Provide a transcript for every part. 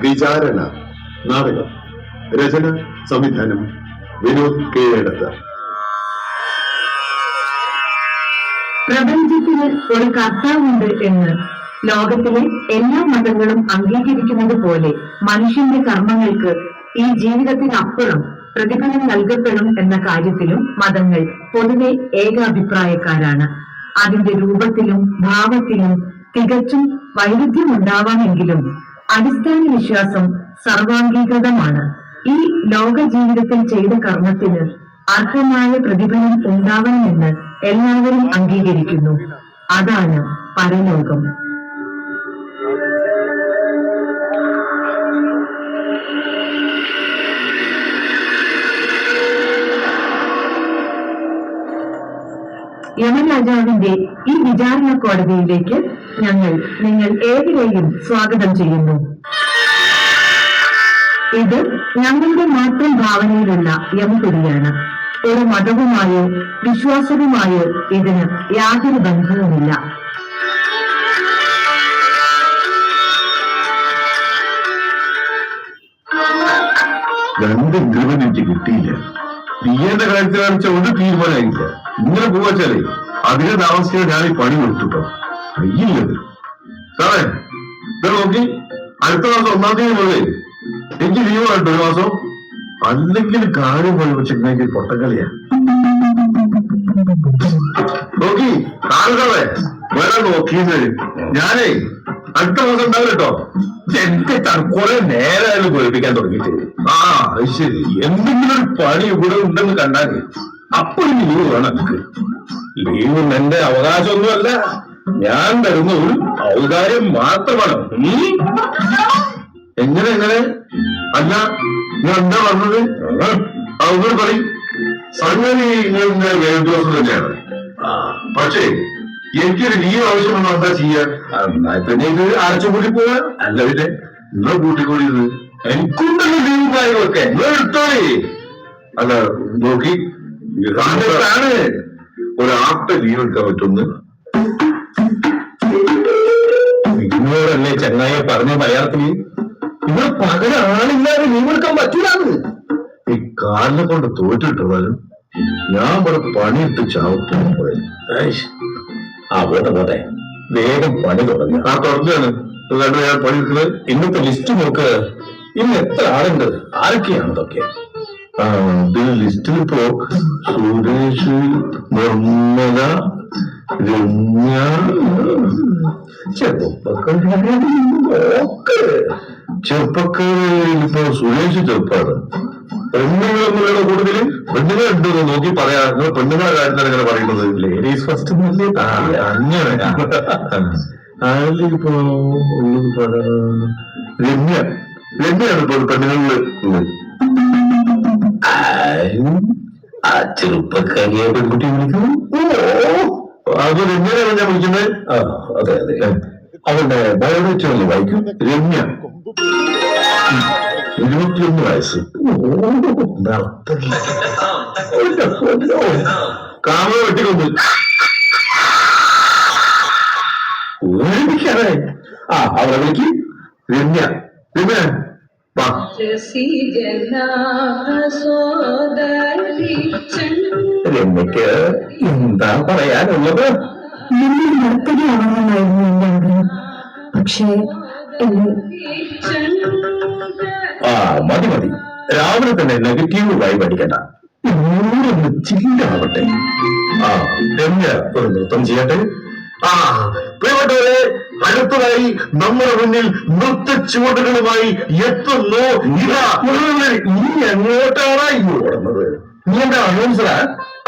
വിചാരണ നാടകം. രചന സംവിധാനം വിനോദ് കേടത്ത. പ്രപഞ്ചത്തിന് ഒരു കർത്താവുണ്ട് എന്ന് ലോകത്തിലെ എല്ലാ മതങ്ങളും അംഗീകരിക്കുന്നത് പോലെ മനുഷ്യന്റെ കർമ്മങ്ങൾക്ക് ഈ ജീവിതത്തിനപ്പുറം പ്രതിഫലം നൽകപ്പെടും എന്ന കാര്യത്തിലും മതങ്ങൾ പൊതുവെ ഏകാഭിപ്രായക്കാരാണ്. അതിന്റെ രൂപത്തിലും ഭാവത്തിലും തികച്ചും വൈരുദ്ധ്യമുണ്ടാവാമെങ്കിലും അടിസ്ഥാന വിശ്വാസം സർവാംഗീകൃതമാണ്. ഈ ലോക ജീവിതത്തിൽ ചെയ്ത കർമ്മത്തിന് അർഹമായ പ്രതിഫലം ഉണ്ടാവണമെന്ന് എല്ലാവരും അംഗീകരിക്കുന്നു. അതാണ് പരലോകം. യമരാജാവിന്റെ ഈ വിചാരണ കോടതിയിലേക്ക് നിങ്ങൾ ഏവരെയും സ്വാഗതം ചെയ്യുന്നു. ഇത് ഞങ്ങളുടെ മാത്രം ഭാവനയിലുള്ള യമപുരിയാണ്. ഒരു മതവുമായോ വിശ്വാസവുമായോ ഇതിന് യാതൊരു ബന്ധവുമില്ല. രണ്ട് ഇംഗ്രിമെന്റ് എനിക്ക് കിട്ടിയില്ല. തീയന്റെ കാര്യത്തിൽ കാണിച്ച ഒരു തീരുമാനമായില്ല. ഇങ്ങനെ പോവാച്ചാലേ അധികം താമസിക്കാൻ ഞാൻ ഈ പണി കൊടുത്തിട്ടോ. കയ്യില്ലത് സാറേ. ഇത് നോക്കി, അടുത്ത മാസം 1-ാം തീയതി മുതലേ എനിക്ക് ലീവ് വേണ്ട ഒരു മാസം. അല്ലെങ്കിൽ കാര്യം പോലെ വെച്ചിട്ടുണ്ടെങ്കിൽ പൊട്ടക്കളിയാ. നോക്കി കാണുകളെ വേറെ നോക്കിയത് ഞാനേ അടുത്ത മാസം ഉണ്ടാവില്ല കേട്ടോ. എന്റെ കുറെ നേരമായാലും പേടിപ്പിക്കാൻ തുടങ്ങിയിട്ട്. ആ അത് ശരി, എന്തെങ്കിലും ഒരു പണി ഇവിടെ ഉണ്ടെന്ന് കണ്ടാൽ അപ്പൊ ഒരു ലീവ് വേണം എനിക്ക്. ലീവ് എന്റെ അവകാശമൊന്നുമല്ല, ഞാൻ തരുന്ന ഒരു ഔദാര്യം മാത്രമാണ്. എങ്ങനെ അല്ല, ഞാൻ എന്താ പറഞ്ഞത്? അതുകൊണ്ട് പറയും. സംഗതി നിങ്ങളുടെ വേദോസം തന്നെയാണ്. പക്ഷേ എനിക്കൊരു ലീവ് ആവശ്യമെന്ന് എന്താ ചെയ്യാൻ? പിന്നെ ഇത് അടച്ചുകൂട്ടി പോവാ. അല്ല പിന്നെ നിങ്ങൾ കൂട്ടിക്കൂടിയത് എനിക്കുണ്ടല്ലോ ലീവ് കാര്യങ്ങളൊക്കെ. നിങ്ങൾ എടുത്തോളേ. അല്ല നോക്കി ആണ് ഒരാൾക്ക് ലീവ് എടുക്കാൻ പറ്റുമെന്ന് നിങ്ങളോടല്ലേ ചങ്ങായെ പറഞ്ഞ മലയാളത്തിൽ. ഇവിടെ പകരാളില്ലാതെ ലീവ് എടുക്കാൻ പറ്റൂലെന്ന്. ഈ കാലിനെ കൊണ്ട് തോറ്റിട്ടതാലും ഞാൻ ഇവിടെ പണിയെടുത്ത് ചാവത്തു പോയത്. പോട്ടെ വേഗം പണി തുടങ്ങി. ആ തുടങ്ങാണ് ഞാൻ പണിയെടുക്കുന്നത്. ഇന്നത്തെ ലിസ്റ്റ് നോക്ക്. ഇന്ന് എത്ര ആളുണ്ട്? ആരൊക്കെയാണ് ഇതൊക്കെ? ഇതിൽ ലിസ്റ്റിലിപ്പോ സുരേഷ്, നിർമ്മല, രമ്യ, ചെറുപ്പക്കാരിപ്പോ സുരേഷ് ചെറുപ്പാണ്. പെണ്ണുങ്ങളൊന്നുമില്ല കൂടുതല്. പെണ്ണുങ്ങൾ ഉണ്ടെന്ന് നോക്കി പറയാ. നിങ്ങൾ പെണ്ണുങ്ങളെ കാര്യത്തിലാണ് ഇങ്ങനെ പറയുന്നത്. ലേഡീസ് ഫസ്റ്റ് അങ്ങനെ. അതിലിപ്പോ ഉള്ളത് രമ്യാണ് ഇപ്പോൾ പെണ്ണുങ്ങളില് ഉള്ളത്. ആ ചെറുപ്പക്കാരിയെ പെൺകുട്ടി വിളിക്കുന്നു. അത് രമ്യനാണ് ഞാൻ വിളിക്കുന്നത്. അതെ അതെ. അവരുടെ ബയോഡേറ്റ ഒന്ന് വായിക്കും. രമ്യ, 21 വയസ്സ്. കാമ വെട്ടിക്കൊണ്ടു ഓർമ്മിക്കാതെ. അവരെ വിളിക്ക്. രമ്യ രമ്യക്ക് എന്താ പറയാനുള്ളത്? നിർത്തകയാവണമെന്നായിരുന്നു എന്റെ ആഗ്രഹം. പക്ഷേ മതി രാവിലെ തന്നെ നെഗറ്റീവ് വൈബ് അടിക്കണ്ട. ഒന്ന് ചില്ലാവട്ടെ. രമ്യ ഒരു നൃത്തം ചെയ്യട്ടെ. പ്രിയപ്പെട്ടവരെ, അടുത്തതായി നമ്മുടെ മുന്നിൽ നൃത്ത ചുവടുകളുമായി എത്തുന്നു. ഇതാ നീ എങ്ങോട്ടാണ് ഓടുന്നത്? നീ എന്താ അനൗൺസറാ?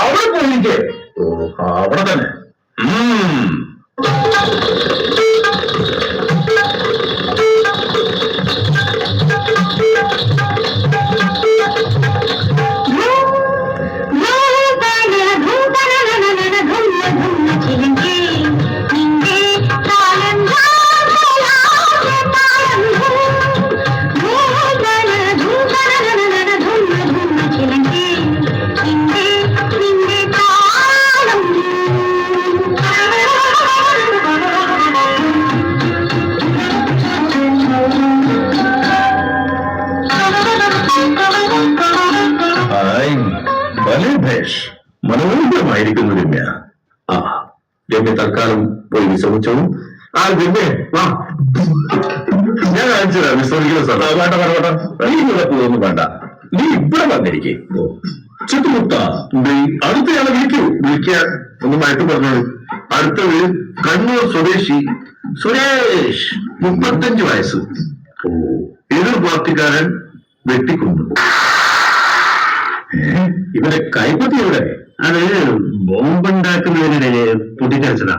അവിടെ പോയിരിക്കേ. അവിടെ തന്നെ. മനോഹരമായിരിക്കുന്നു രമ്യ. ആ, രമ്യ തൽക്കാലം പോയി വിശ്രമിച്ചോളൂ. ആ രമ്യ വാ, ഞാൻ കാണിച്ചതാ വിശ്രമിക്കുന്ന സ്ഥലം. വേണ്ട വേണ്ട വേണ്ട, നീ ഇവിടെ പോകുന്നു വേണ്ട, നീ ഇവിടെ വന്നിരിക്കേ. ചുറ്റുമുട്ട അടുത്തയാളെ വിളിക്കാൻ ഒന്ന് മാറ്റി പറഞ്ഞോളൂ. അടുത്തത് കണ്ണൂർ സ്വദേശി സുരേഷ്, 35 വയസ്സ്. എതിർ പാർട്ടിക്കാരൻ വെട്ടിക്കൊണ്ടു. ഇവരെ കൈപ്പത്തി എവിടെ? അത് ബോംബുണ്ടാക്കുന്നതിനിടെ പൊട്ടിത്തെറിച്ചതാ.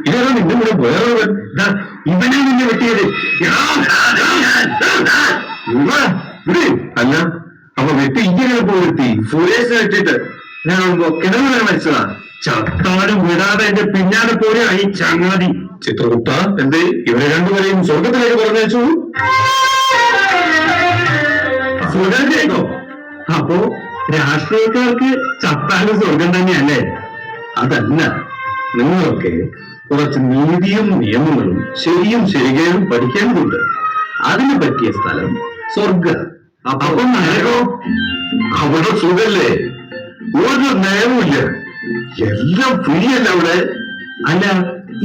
ഇതാണ് നിന്റെ കൂടെ വേറെ ഇവനെ നിന്നെ വെട്ടിയത്. അല്ല, അപ്പൊ വെട്ടി ഇങ്ങനെ പോയി സുരേഷ് വെച്ചിട്ട് ഞാൻ കിണറുവരെ മരിച്ചതാ. ചത്താലും വിടാതെ എന്റെ പിന്നാലെ പോലെ ഈ ചങ്ങാതി. ചിത്രഗുപ്ത, എന്തേ ഇവരെ രണ്ടുപേരെയും സ്വർഗത്തിലേക്ക് പറഞ്ഞയച്ചു? സ്വർഗത്തിലേക്കോ? അപ്പോ രാഷ്ട്രീയക്കാർക്ക് ചത്താലും സ്വർഗം തന്നെയല്ലേ? അതല്ല, നിങ്ങളൊക്കെ കുറച്ച് നീതിയും നിയമങ്ങളും ശരിയും ശരികയും പഠിക്കേണ്ടതുണ്ട്. അതിന് പറ്റിയ സ്ഥലം സ്വർഗം. അപ്പൊ നരകോ? അവിടെ സുഖല്ലേ? ഒരു നയവുമില്ല, എല്ലാം ഫ്രീ അല്ല അവിടെ. അല്ല,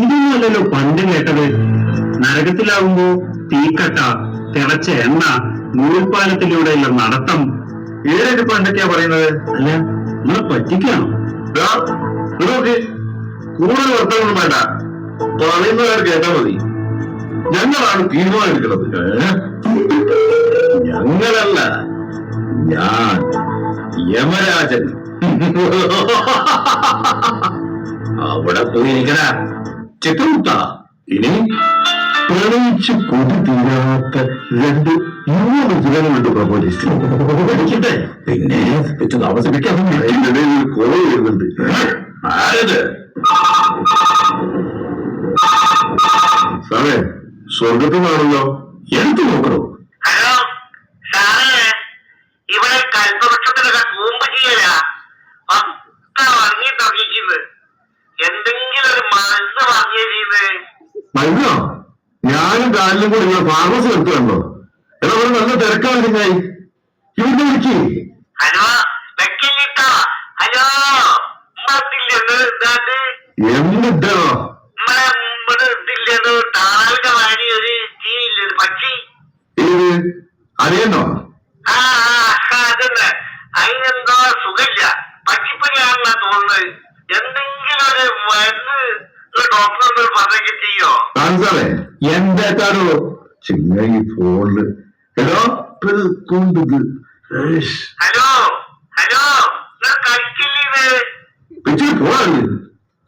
ഇതൊന്നുമല്ലല്ലോ പണ്ട് കേട്ടത്. നരകത്തിലാവുമ്പോ തീക്കട്ട, തിളച്ച എണ്ണ, നൂൽപ്പാലത്തിലൂടെയുള്ള നടത്തം. ഏതൊക്കെ പണ്ടൊക്കെയാ പറയുന്നത്? അല്ല, നമ്മളെ പറ്റിക്കാണോ? കൂടുതൽ വർത്തമാനം വേണ്ട, പറയുന്നവർ കേട്ടാ മതി. ഞങ്ങളാണ് തീരുമാനം എടുക്കുന്നത്. ഞങ്ങളല്ല, ഞാൻ യമരാജൻ. അവിടെ പോയിരിക്കണ ചിത്രമുട്ട. ഇനി പ്രണയിച്ച് കൊതി തീരാത്ത 2 യുവജനങ്ങളുണ്ട് പ്രപോലിസ്റ്റ്. പിന്നെ താമസിപ്പിക്കാൻ കോഴ വരുന്നുണ്ട്. ആരത്? സാറേ, സ്വർഗത്തിൽ നിന്നാണല്ലോ. എടുത്തു നോക്കണോ? ഹലോ സാറേ, ഇവിടെ കൽപ്പവൃക്ഷത്തിലൊക്കെ കൂമ്പ് ചെയ്യല ഒക്കെ വാങ്ങി തുടങ്ങിക്കുന്നത്. എന്തെങ്കിലും ഒരു മനസ്സ് വാങ്ങിയ ചെയ്യുന്നത്. മരുന്നോ? ഞാനും കാലിലും കൂടി നിങ്ങൾ ഫാർമസി എടുത്തുണ്ടോ? എടാ, ഇവിടെ നല്ല തിരക്കാണ്. നിങ്ങായി ഇവിടെ വിളിക്കേ. ഹലോ വെക്കില്ലിട്ടോ? ഹലോ എന്നിട്ടോ നമ്മളെ ഇതില്ലല്ലോ, താറാവിന്റെ വാരി ഒരു ജീവില്ലേ, ഒരു പക്ഷി. ഏത് അറിയണോ? ആ അതന്നെ, അതിനെന്തോ സുഖമില്ല, പക്ഷിപ്പനിയാണെന്നാ തോന്നുന്നത്. എന്തെങ്കിലും ഒരു മരുന്ന് ഡോക്ടർ പറഞ്ഞൊക്കെ ചെയ്യോ? സാറേ, എന്താക്കാണോ ചിങ്ങ ഫോണില്? എടോ കൊണ്ടത്. ഹലോ ഹലോ, നിങ്ങൾ കഴിക്കില്ലേ? പോവാണ്.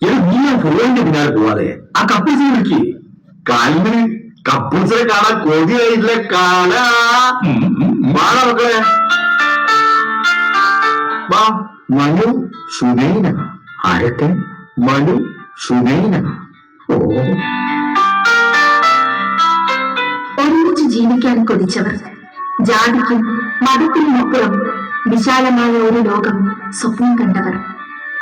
നീ ഫോണിന്റെ പിന്നാലെ പോവാതെ ആ കപ്പിൾസിനെ വിളിക്ക്. കാലിന് കപ്പിൾസിനെ കാണാൻ കൊതിയായിട്ടില്ല. കാലാ വാടാ മക്കളെ, വാ. മനു സുനൈന. ആരൊക്കെ? മനു സുനൈന. ഓ, ഒരുമിച്ച് ജീവിക്കാൻ കൊതിച്ചവർ, ജാതിക്കും മതത്തിനുമപ്പുറം വിശാലമായ ഒരു ലോകം സ്വപ്നം കണ്ടവർ,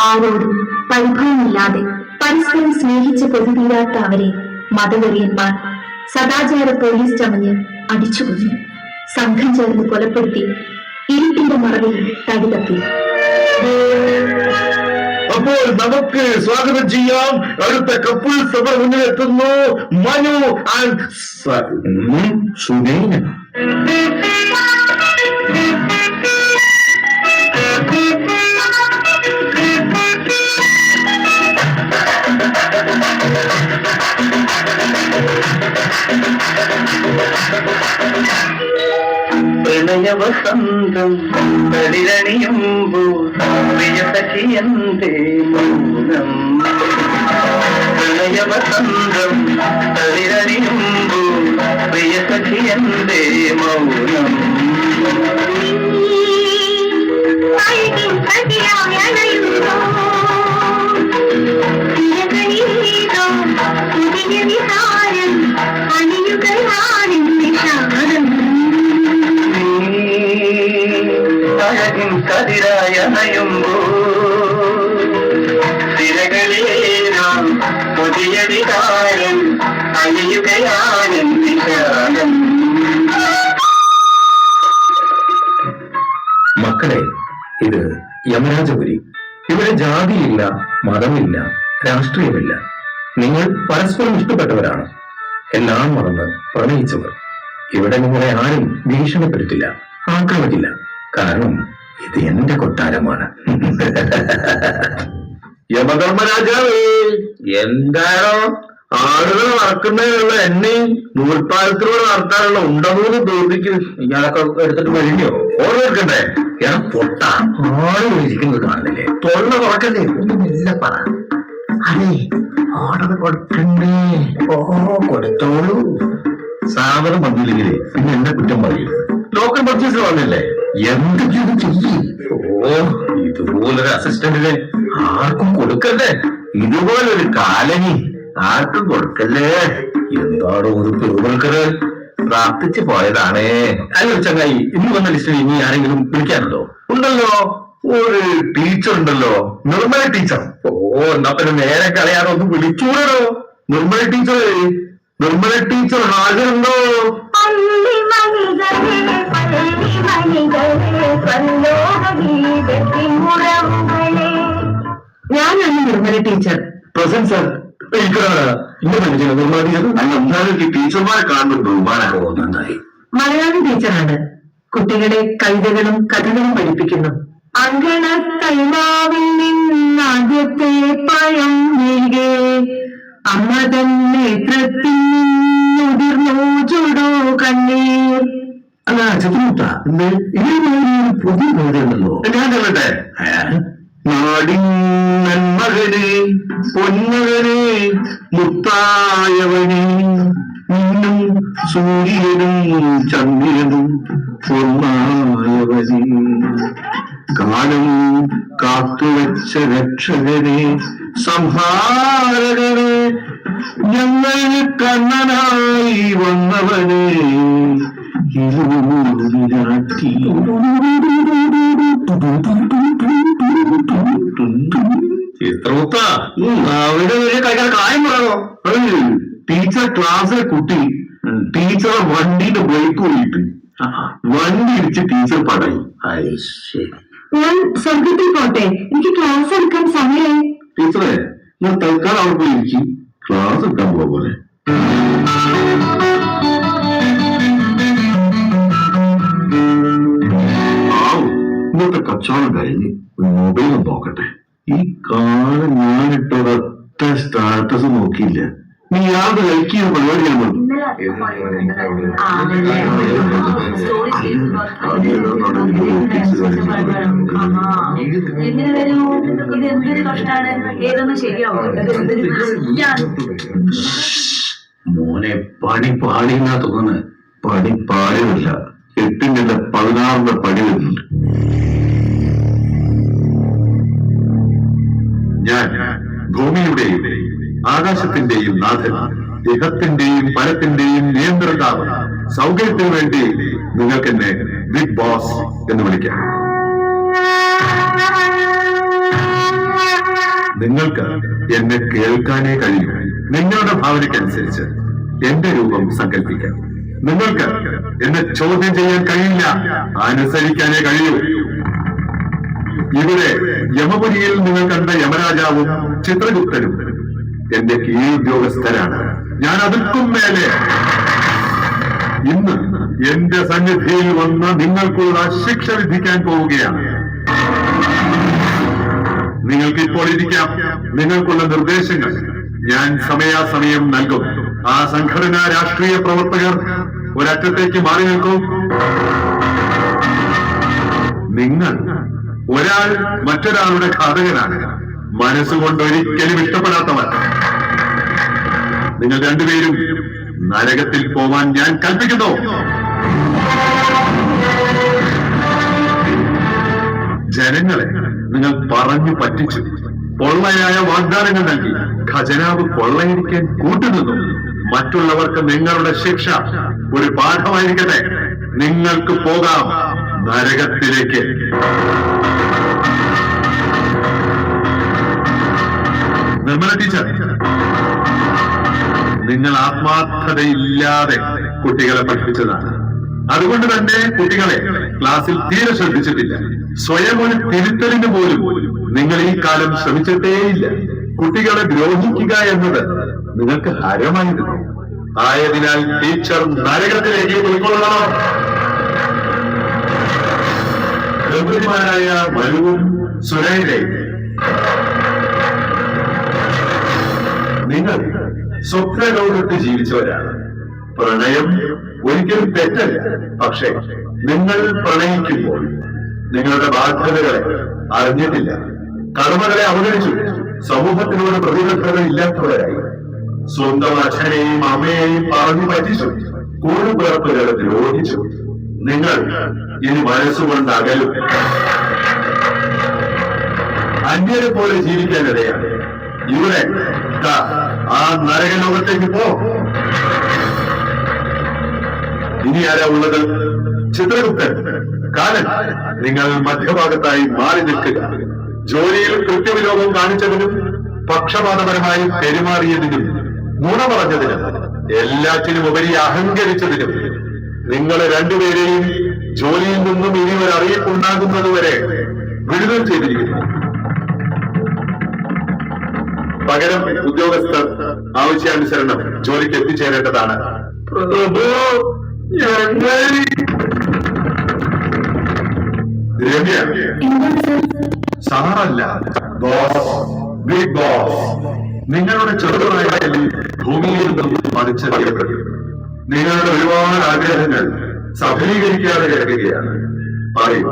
ആരോടും പരിഭവമില്ലാതെ പരസ്പരം സ്നേഹിച്ച് കൊതിതീരാത്ത അവരെ മതവെറിയന്മാർ സദാചാര പോലീസ് ചമഞ്ഞ് അടിച്ചുകൊന്നു, സംഘം ചേർന്ന് കൊലപ്പെടുത്തി, ഇരുട്ടിന്റെ മറവിൽ തടിതപ്പി. അപ്പോൾ നമുക്ക് സ്വാഗതം ചെയ്യാം. അടുത്ത കപ്പിൾസ് അവർ മുന്നിലെത്തുന്നു. മനു ആൻഡ് സുനൈന. പ്രണയവസന്തം തളിരണിയുമ്പോൾ പ്രിയസഖിയന്തേ മൗനം. പ്രണയവസന്തം തളിരണിയുമ്പോൾ പ്രിയസഖിയന്തേ മൗനം. അഴകിൻ കതിരായ നയുമ്പോ തിരകളിലേനോ പുതിയ വികാരം അണിയുകയാനും വിശാലം. മക്കളെ, ഇത് യമരാജപുരി. ഇവിടെ ജാതിയില്ല, മതമില്ല, രാഷ്ട്രീയമില്ല. നിങ്ങൾ പരസ്പരം ഇഷ്ടപ്പെട്ടവരാണ്, എല്ലാം മറന്ന് പ്രണയിച്ചവർ. ഇവിടെ നിങ്ങളെ ആരും ഭീഷണിപ്പെടുത്തില്ല, ആക്രമിക്കില്ല. കാരണം ഇത് എന്റെ കൊട്ടാരമാണ്. യമധർമ്മരാജാവേ, എന്താണോ ആളുകൾ നടക്കുന്നതിനുള്ള എണ്ണയും നൂൽപ്പാലത്തിലൂടെ നടത്താനുള്ള ഉണ്ടമൂന്ന് തോന്നിക്കുന്നു. ഇയാളൊക്കെ എടുത്തിട്ട് കഴിഞ്ഞോ? ഓർമ്മ ഞാൻ പൊട്ട ആളുകൾ ഇരിക്കുന്നത് കാണുന്നില്ലേ? തൊള്ള തുറക്കല്ലേ, ഒന്ന് മെല്ലെ പറ. അതെ, ഓർഡർ കൊടുക്കണ്ടേ? ഓ, കൊടുത്തോളൂ. സാധനം വന്നില്ലെങ്കിലേ പിന്നെ എന്നെ കുറ്റം പറയും. ലോക്കൽ പർച്ചേസിൽ വന്നില്ലേ, എന്തൊക്കെയാണ് ചെയ്യേ? ഓ, ഇതുപോലൊരു അസിസ്റ്റന്റിനെ ആർക്കും കൊടുക്കല്ലേ. ഇതുപോലൊരു കാലനി ആർക്കും കൊടുക്കല്ലേ. എന്താണോ ഒരു പെരുമൽക്കര്? പ്രാർത്ഥിച്ചു പോയതാണേ. അല്ല ചങ്ങായി, ഇന്ന് വന്ന ലിസ്റ്റിൽ ഇനി ആരെങ്കിലും വിളിക്കാനുണ്ടോ? ഉണ്ടല്ലോ, ഒരു ടീച്ചർ ഉണ്ടല്ലോ, നിർമ്മല ടീച്ചർ. ഓ, എന്നാ പിന്നെ നേരെ കളയാതെ ഒന്ന് വിളിച്ചൂടോ. നിർമ്മല ടീച്ചർ, നിർമ്മല ടീച്ചർ ഹാജരുണ്ടോ? ഞാനാണ് Nirmala teacher. Present sir. Nirmala teacher ടീച്ചർമാരെ കാണുന്നുണ്ട്. ഓ, നന്നായി. മലയാളം ടീച്ചറാണ്. കുട്ടികളെ കവിതകളും കഥകളും പഠിപ്പിക്കുന്നു. അങ്കണ കൈമാവിൽ നിന്നാദ്യത്തെ പഴം വീഴേ അമ്മ തൻ നേത്രത്തിൽ നിന്നുതിർന്നു ചുടു കണ്ണീർ. അല്ല ചിത്രമുത്ത, പുതിയ കവിതയുണ്ടല്ലോ. ഞാൻ ചൊല്ലട്ടെ. നാടിൻ നന്മകനെ, പൊന്മകനെ, മുത്തായവനെ, നിന്നും സൂര്യനും ചന്ദ്രനും പൊന്നായവനെ, കാലം കാത്തുവച്ച രക്ഷകനെ, സംഹാരകനെ, ഞങ്ങൾ കണ്ണനായി വന്നവനെ, ഇരുട്ടി ചിത്രമുത്ത, അവിടെ വലിയ കൈകാല കാര്യം പറയണോ? ടീച്ചർ ക്ലാസ്സിലെ കുട്ടി ടീച്ചറെ വണ്ടിയുടെ ബ്രേക്ക് കൂടിയിട്ട് വണ്ടി ഇടിച്ച് ടീച്ചർ പടയും. ഞാൻ സ്വർഗത്തിൽ പോട്ടെ, എനിക്ക് ക്ലാസ് എടുക്കാൻ സമയമായി. ടീച്ചറെ, ഞാൻ തൽക്കാലം അവിടെ പോയി ഇരിക്കും, ക്ലാസ് എടുക്കാൻ പോവാ പോലെ. ഇന്നത്തെ കച്ചവടം കഴിഞ്ഞ് മൊബൈൽ നോക്കട്ടെ. ഈ കാലം ഞാനിട്ടൊരൊറ്റ സ്റ്റാറ്റസ് നോക്കിയില്ല. നീ യാതൊരു ലൈക്ക് ചെയ്യുന്ന പരിപാടിയാണ്. മോനെ, പണി പാടിയെന്നാ തോന്നുന്നത്. പണി പാടിയല്ല, 8ന്റെ 16ന്റെ പണി വരുന്നുണ്ട്. ഞാൻ ഭൂമിയുടെയും ആകാശത്തിന്റെയും നാഥൻ, ഇഹത്തിന്റെയും പരത്തിന്റെയും നിയന്ത്രിതാവ്. സൗകര്യത്തിന് വേണ്ടി നിങ്ങൾക്ക് എന്നെ ബിഗ് ബോസ് എന്ന് വിളിക്കാം. നിങ്ങൾക്ക് എന്നെ കേൾക്കാനേ കഴിയൂ. നിങ്ങളുടെ ഭാവനയ്ക്കനുസരിച്ച് എന്റെ രൂപം സങ്കല്പിക്കാം. നിങ്ങൾക്ക് എന്നെ ചോദ്യം ചെയ്യാൻ കഴിയില്ല, അനുസരിക്കാനേ കഴിയൂ. ഇവിടെ യമപുരിയിൽ നിങ്ങൾ കണ്ട യമരാജാവും ചിത്രഗുപ്തനും എന്റെ കീഴുദ്യോഗസ്ഥരാണ്. ഞാൻ അതിർക്കും മേലെ ഇന്ന് എന്റെ സന്നിധിയിൽ വന്ന് നിങ്ങൾക്കുള്ള ശിക്ഷ വിധിക്കാൻ പോവുകയാണ്. നിങ്ങൾക്ക് ഇപ്പോൾ ഇരിക്കാം. നിങ്ങൾക്കുള്ള നിർദ്ദേശങ്ങൾ ഞാൻ സമയാസമയം നൽകും. ആ സംഘടനാ രാഷ്ട്രീയ പ്രവർത്തകർ ഒരറ്റത്തേക്ക് മാറി നിൽക്കും. നിങ്ങൾ ഒരാൾ മറ്റൊരാളുടെ ഘാതകനാണ്, മനസ്സുകൊണ്ട് ഒരിക്കലും ഇഷ്ടപ്പെടാത്തവർ. നിങ്ങൾ രണ്ടുപേരും നരകത്തിൽ പോവാൻ ഞാൻ കൽപ്പിക്കുന്നു. ജനങ്ങളെ നിങ്ങൾ പറഞ്ഞു പറ്റിച്ചു, പൊള്ളയായ വാഗ്ദാനങ്ങൾ നൽകി ഖജനാവ് കൊള്ളയടിക്കാൻ കൂട്ടുനിന്നു. മറ്റുള്ളവർക്ക് നിങ്ങളുടെ ശിക്ഷ ഒരു പാഠമായിരിക്കട്ടെ. നിങ്ങൾക്ക് പോകാം നരകത്തിലേക്ക്. നിർമ്മല ടീച്ചർ, നിങ്ങൾ ആത്മാർത്ഥതയില്ലാതെ കുട്ടികളെ പഠിപ്പിച്ചതാണ്. അതുകൊണ്ട് തന്നെ കുട്ടികളെ ക്ലാസ്സിൽ തീരെ ശ്രദ്ധിച്ചിട്ടില്ല. സ്വയം ഒരു തിരുത്തലിന് പോലും നിങ്ങൾ ഈ കാലം ശ്രമിച്ചിട്ടേയില്ല. കുട്ടികളെ ദ്രോഹിക്കുക എന്നത് നിങ്ങൾക്ക് ഹരമായിരുന്നു. ആയതിനാൽ ടീച്ചർ നരകത്തിലേക്ക് പോയിക്കൊള്ളണം. ഗർഭിണിമാരായ മനുവും സുരൈനയും നിങ്ങൾ സ്വപ്നലോകത്ത് ജീവിച്ചവരാണ്. പ്രണയം ഒരിക്കലും തെറ്റല്ല. പക്ഷേ നിങ്ങൾ പ്രണയിക്കുമ്പോൾ നിങ്ങളുടെ ബാധ്യതകളെ അറിഞ്ഞിട്ടില്ല, കടമകളെ അവഗണിച്ചു, സമൂഹത്തിനോട് പ്രതിബദ്ധത ഇല്ലാത്തവരായി, സ്വന്തം അച്ഛനെയും അമ്മയെയും പറഞ്ഞു പറ്റിച്ചു, കൂട്ടുപിറപ്പുകളെ ദ്രോഹിച്ചു. നിങ്ങൾ ഇനി മനസ്സുകൊണ്ട് അകലും. അന്യരെ പോലെ ജീവിക്കാനിടയാണ്. ഇവിടെ ആ നരകലോകത്തേക്ക് പോ. ഇനി ആരാ ഉള്ളത്? ചിത്രഗുപ്തൻ, കാലൻ. നിങ്ങൾ മധ്യഭാഗത്തായി മാറി നിൽക്കുക. ജോലിയിൽ കൃത്യവിലോപം കാണിച്ചതിനും പക്ഷപാതപരമായി പെരുമാറിയതിനും നുണ പറഞ്ഞതിനും എല്ലാറ്റിനും ഉപരി അഹങ്കരിച്ചതിനും നിങ്ങളെ രണ്ടുപേരെയും ജോലിയിൽ നിന്നും ഇനി ഒരു അറിയിപ്പുണ്ടാകുന്നതുവരെ വിടുതൽ ചെയ്തിരിക്കുന്നു. പകരം ഉദ്യോഗസ്ഥർ ആവശ്യാനുസരണം ജോലിക്ക് എത്തിച്ചേരേണ്ടതാണ്. രമ്യ, സാറല്ല, ബോസ്, ബിഗ് ബോസ്. നിങ്ങളുടെ ചെറുതായ ഭൂമിയിൽ നിന്നും പതിച്ചറിയപ്പെട്ടു. നിങ്ങളുടെ ഒരുപാട് ആഗ്രഹങ്ങൾ സഫലീകരിക്കാതെ കിടക്കുകയാണ്. പറയൂ,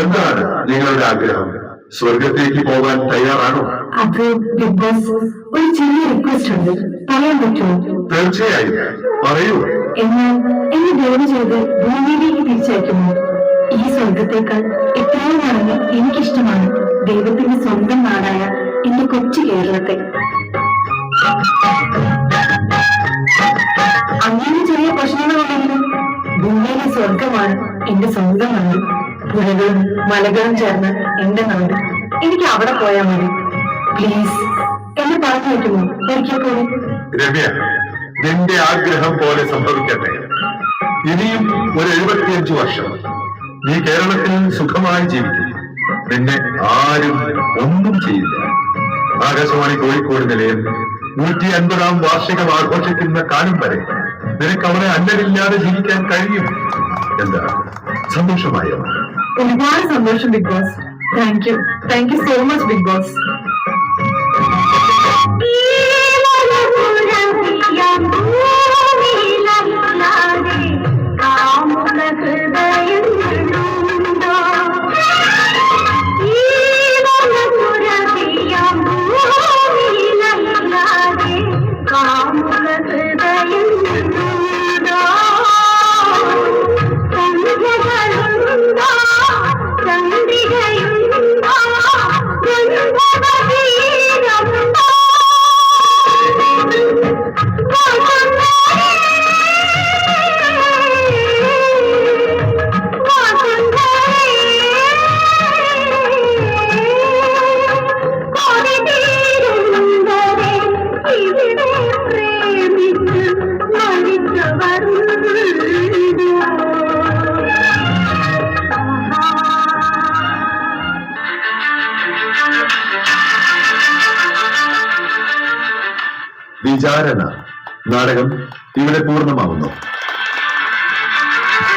എന്താണ് നിങ്ങളുടെ ആഗ്രഹം? സ്വർഗത്തേക്ക് പോകാൻ തയ്യാറാണോ? അത് ബിഗ് ബോസ്, ഒരു ചെറിയ റിക്വസ്റ്റ് ഉണ്ട്, പറയാൻ പറ്റുമോ? തീർച്ചയായും പറയൂ. എന്നാൽ എന്നെ ദയവ് ചെയ്ത് ഭൂമിയിലേക്ക് തിരിച്ചയക്കുന്നു. ഈ സ്വർഗത്തേക്കാൾ എത്രയോ മടങ്ങ് എനിക്കിഷ്ടമാണ് ദൈവത്തിന്റെ സ്വന്തം നാടായ എന്റെ കൊച്ചു കേരളത്തെ. അങ്ങനെ ചെറിയ പ്രശ്നങ്ങളുണ്ടെങ്കിലും ഭൂമിയിലെ സ്വർഗമാണ് എന്റെ സ്വന്തം നാട്. പുഴകളും മലകളും ചേർന്ന് എന്റെ നാട്. എനിക്ക് അവിടെ പോയാൽ മതി. പ്ലീസ് എന്നെ പറഞ്ഞു പറ്റുമോ ഒരിക്കൽ പോലും? രമ്യ, നിന്റെ ആഗ്രഹം പോലെ സംഭവിക്കട്ടെ. ഇനിയും ഒരു 75 വർഷം നീ കേരളത്തിൽ സുഖമായി ജീവിക്കും. നിന്നെ ആരും ഒന്നും ചെയ്യില്ല. ആകാശവാണി കോഴിക്കോട് നിലയം 150ാം വാർഷികം ആഘോഷിക്കുന്ന കാലം വരെ നിനക്ക് അവിടെ അല്ലലില്ലാതെ ജീവിക്കാൻ കഴിയും. എന്താ, സന്തോഷമായോ? ഒരുപാട് സന്തോഷം Bigg Boss. Thank you so much Bigg Boss. വിചാരണ നാടകം ഇവിടെ പൂർണ്ണമാവുന്നു.